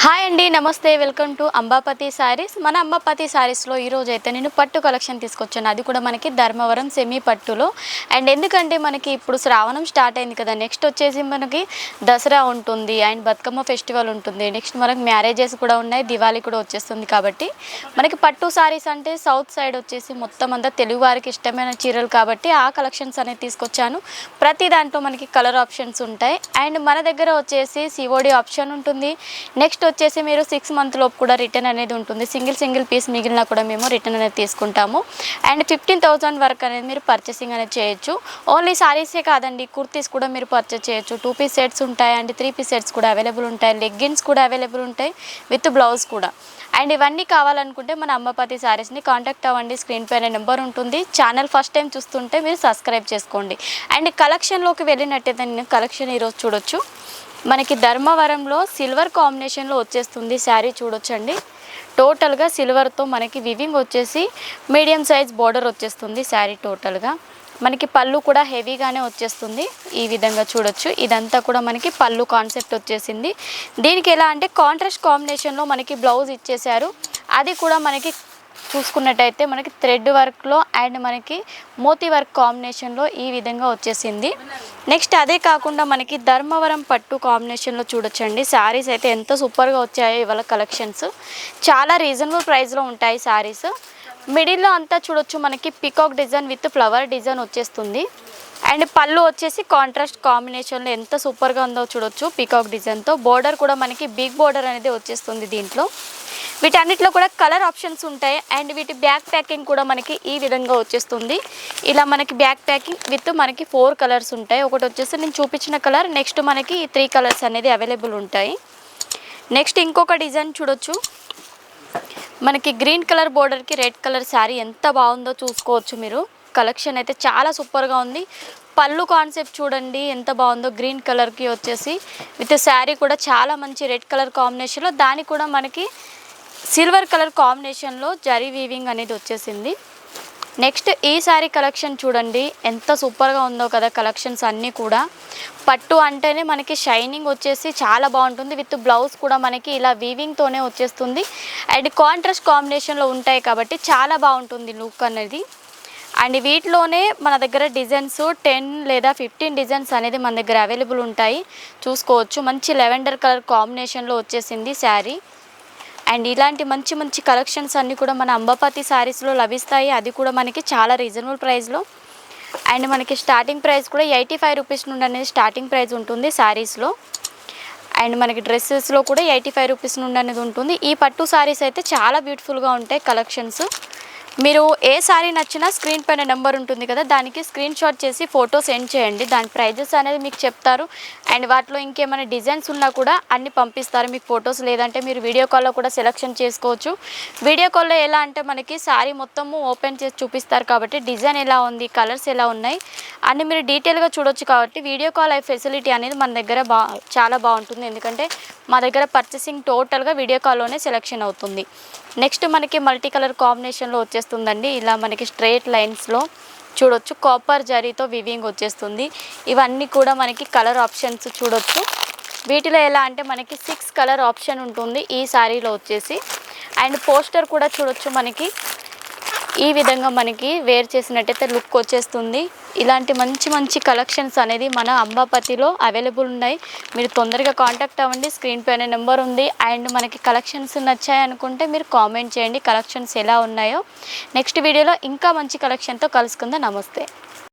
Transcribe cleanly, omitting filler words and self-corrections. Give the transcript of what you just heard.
Hi అండి, నమస్తే. Welcome to Ambapathi Sarees. మన అంబాపతి శారీస్లో ఈరోజు అయితే నేను పట్టు కలెక్షన్ తీసుకొచ్చాను. అది కూడా మనకి ధర్మవరం సెమీ పట్టులో. అండ్ ఎందుకంటే మనకి ఇప్పుడు శ్రావణం స్టార్ట్ అయింది కదా, నెక్స్ట్ వచ్చేసి మనకి దసరా ఉంటుంది అండ్ బతుకమ్మ ఫెస్టివల్ ఉంటుంది. నెక్స్ట్ మనకి మ్యారేజెస్ కూడా ఉన్నాయి, దివాళీ కూడా వచ్చేస్తుంది. కాబట్టి మనకి పట్టు శారీస్ అంటే సౌత్ సైడ్ వచ్చేసి మొత్తం అంతా తెలుగు వారికి ఇష్టమైన చీరలు కాబట్టి ఆ కలెక్షన్స్ అనేది తీసుకొచ్చాను. ప్రతి దాంట్లో మనకి కలర్ ఆప్షన్స్ ఉంటాయి అండ్ మన దగ్గర వచ్చేసి సిఓడి ఆప్షన్ ఉంటుంది. నెక్స్ట్ వచ్చేసి మీరు 6 month లోపు కూడా రిటర్న్ అనేది ఉంటుంది. సింగిల్ పీస్ మిగిలినా కూడా మేము రిటర్న్ అనేది తీసుకుంటాము. అండ్ 15,000 వరకు అనేది మీరు పర్చేసింగ్ అనేది చేయొచ్చు. ఓన్లీ సారీసే కాదండి, కుర్తీస్ కూడా మీరు పర్చేస్ చేయొచ్చు. 2 piece సెట్స్ ఉంటాయి అండ్ 3 piece సెట్స్ కూడా అవైలబుల్ ఉంటాయి. లెగ్గిన్స్ కూడా అవైలబుల్ ఉంటాయి విత్ బ్లౌజ్ కూడా. అండ్ ఇవన్నీ కావాలనుకుంటే మన అంబాపతి శారీస్ని కాంటాక్ట్ అవ్వండి. స్క్రీన్ పైన నెంబర్ ఉంటుంది. ఛానల్ ఫస్ట్ టైం చూస్తుంటే మీరు సబ్స్క్రైబ్ చేసుకోండి. అండ్ కలెక్షన్లోకి వెళ్ళినట్టయితే నేను కలెక్షన్ ఈరోజు చూడొచ్చు. మనకి ధర్మవరంలో సిల్వర్ కాంబినేషన్లో వచ్చేస్తుంది శారీ చూడొచ్చండి. టోటల్గా సిల్వర్తో మనకి వివింగ్ వచ్చేసి మీడియం సైజ్ బోర్డర్ వచ్చేస్తుంది శారీ టోటల్గా. మనకి పళ్ళు కూడా హెవీగానే వచ్చేస్తుంది. ఈ విధంగా చూడొచ్చు. ఇదంతా కూడా మనకి పళ్ళు కాన్సెప్ట్ వచ్చేసింది. దీనికి ఎలా అంటే కాంట్రాస్ట్ కాంబినేషన్లో మనకి బ్లౌజ్ ఇచ్చేశారు. అది కూడా మనకి చూసుకున్నట్టయితే మనకి థ్రెడ్ వర్క్లో అండ్ మనకి మోతీ వర్క్ కాంబినేషన్లో ఈ విధంగా వచ్చేసింది. నెక్స్ట్ అదే కాకుండా మనకి ధర్మవరం పట్టు కాంబినేషన్లో చూడొచ్చండి. శారీస్ అయితే ఎంత సూపర్గా వచ్చాయో ఇవాళ కలెక్షన్స్. చాలా రీజనబుల్ ప్రైస్లో ఉంటాయి శారీస్. మిడిల్లో అంతా చూడొచ్చు మనకి peacock design with flower design వచ్చేస్తుంది. అండ్ పళ్ళు వచ్చేసి కాంట్రాస్ట్ కాంబినేషన్లో ఎంత సూపర్గా ఉందో చూడొచ్చు. పికాక్ డిజైన్తో బోర్డర్ కూడా మనకి బిగ్ బోర్డర్ అనేది వచ్చేస్తుంది దీంట్లో. వీటన్నిటిలో కూడా కలర్ ఆప్షన్స్ ఉంటాయి అండ్ వీటి బ్యాక్ ప్యాకింగ్ కూడా మనకి ఈ విధంగా వచ్చేస్తుంది. ఇలా మనకి బ్యాక్ ప్యాకింగ్ విత్ మనకి 4 కలర్స్ ఉంటాయి. ఒకటి వచ్చేసి నేను చూపించిన కలర్, నెక్స్ట్ మనకి 3 కలర్స్ అనేది అవైలబుల్ ఉంటాయి. నెక్స్ట్ ఇంకొక డిజైన్ చూడొచ్చు. మనకి గ్రీన్ కలర్ బోర్డర్కి రెడ్ కలర్ శారీ ఎంత బాగుందో చూసుకోవచ్చు మీరు. కలెక్షన్ అయితే చాలా సూపర్గా ఉంది. పళ్ళు కాన్సెప్ట్ చూడండి ఎంత బాగుందో. గ్రీన్ కలర్కి వచ్చేసి విత్ శారీ కూడా చాలా మంచి రెడ్ కలర్ కాంబినేషన్లో, దానికి కూడా మనకి సిల్వర్ కలర్ కాంబినేషన్లో జరీ వీవింగ్ అనేది వచ్చేసింది. నెక్స్ట్ ఈ శారీ కలెక్షన్ చూడండి ఎంత సూపర్గా ఉందో కదా. కలెక్షన్స్ అన్నీ కూడా పట్టు అంటేనే మనకి షైనింగ్ వచ్చేసి చాలా బాగుంటుంది. విత్ బ్లౌజ్ కూడా మనకి ఇలా వీవింగ్తోనే వచ్చేస్తుంది అండ్ కాంట్రాస్ట్ కాంబినేషన్లో ఉంటాయి కాబట్టి చాలా బాగుంటుంది లుక్ అనేది. అండ్ వీటిలోనే మన దగ్గర డిజైన్స్ 10 లేదా 15 డిజైన్స్ అనేది మన దగ్గర అవైలబుల్ ఉంటాయి చూసుకోవచ్చు. మంచి లెవెండర్ కలర్ కాంబినేషన్లో వచ్చేసింది శారీ. అండ్ ఇలాంటి మంచి కలెక్షన్స్ అన్నీ కూడా మన అంబాపతి శారీస్లో లభిస్తాయి. అది కూడా మనకి చాలా రీజనబుల్ ప్రైస్లో. అండ్ మనకి స్టార్టింగ్ ప్రైస్ కూడా 85 రూపీస్ నుండి అనేది స్టార్టింగ్ ప్రైస్ ఉంటుంది శారీస్లో. అండ్ మనకి డ్రెస్సెస్లో కూడా 85 రూపీస్ నుండి అనేది ఉంటుంది. ఈ పట్టు శారీస్ అయితే చాలా బ్యూటిఫుల్గా ఉంటాయి కలెక్షన్స్. మీరు ఏ శారీ నచ్చినా స్క్రీన్ పైన నెంబర్ ఉంటుంది కదా, దానికి స్క్రీన్ షాట్ చేసి ఫోటో సెండ్ చేయండి. దాని ప్రైజెస్ అనేది మీకు చెప్తారు. అండ్ వాటిలో ఇంకేమైనా డిజైన్స్ ఉన్నా కూడా అన్ని పంపిస్తారు మీకు ఫొటోస్. లేదంటే మీరు వీడియో కాల్లో కూడా సెలెక్షన్ చేసుకోవచ్చు. వీడియో కాల్లో ఎలా అంటే మనకి శారీ మొత్తము ఓపెన్ చేసి చూపిస్తారు కాబట్టి డిజైన్ ఎలా ఉంది, కలర్స్ ఎలా ఉన్నాయి అన్ని మీరు డీటెయిల్గా చూడొచ్చు. కాబట్టి వీడియో కాల్ ఫెసిలిటీ అనేది మన దగ్గర చాలా బాగుంటుంది. ఎందుకంటే మా దగ్గర పర్చేసింగ్ టోటల్గా వీడియో కాల్లోనే సెలెక్షన్ అవుతుంది. నెక్స్ట్ మనకి మల్టీ కలర్ కాంబినేషన్లో వచ్చేస్తుందండి. ఇలా మనకి స్ట్రైట్ లైన్స్లో చూడొచ్చు కాపర్ జరీతో వివింగ్ వచ్చేస్తుంది. ఇవన్నీ కూడా మనకి కలర్ ఆప్షన్స్ చూడొచ్చు. వీటిలో ఎలా అంటే మనకి 6 కలర్ ఆప్షన్ ఉంటుంది ఈ శారీలో వచ్చేసి. అండ్ పోస్టర్ కూడా చూడొచ్చు. మనకి ఈ విధంగా మనకి వేర్ చేసినట్టయితే లుక్ వచ్చేస్తుంది. ఇలాంటి మంచి కలెక్షన్స్ అనేది మన అంబాపతిలో అవైలబుల్ ఉన్నాయి. మీరు తొందరగా కాంటాక్ట్ అవ్వండి. స్క్రీన్ పైన నెంబర్ ఉంది. అండ్ మనకి కలెక్షన్స్ నచ్చాయి అనుకుంటే మీరు కామెంట్ చేయండి కలెక్షన్స్ ఎలా ఉన్నాయో. నెక్స్ట్ వీడియోలో ఇంకా మంచి కలెక్షన్తో కలుసుకుందాం. నమస్తే.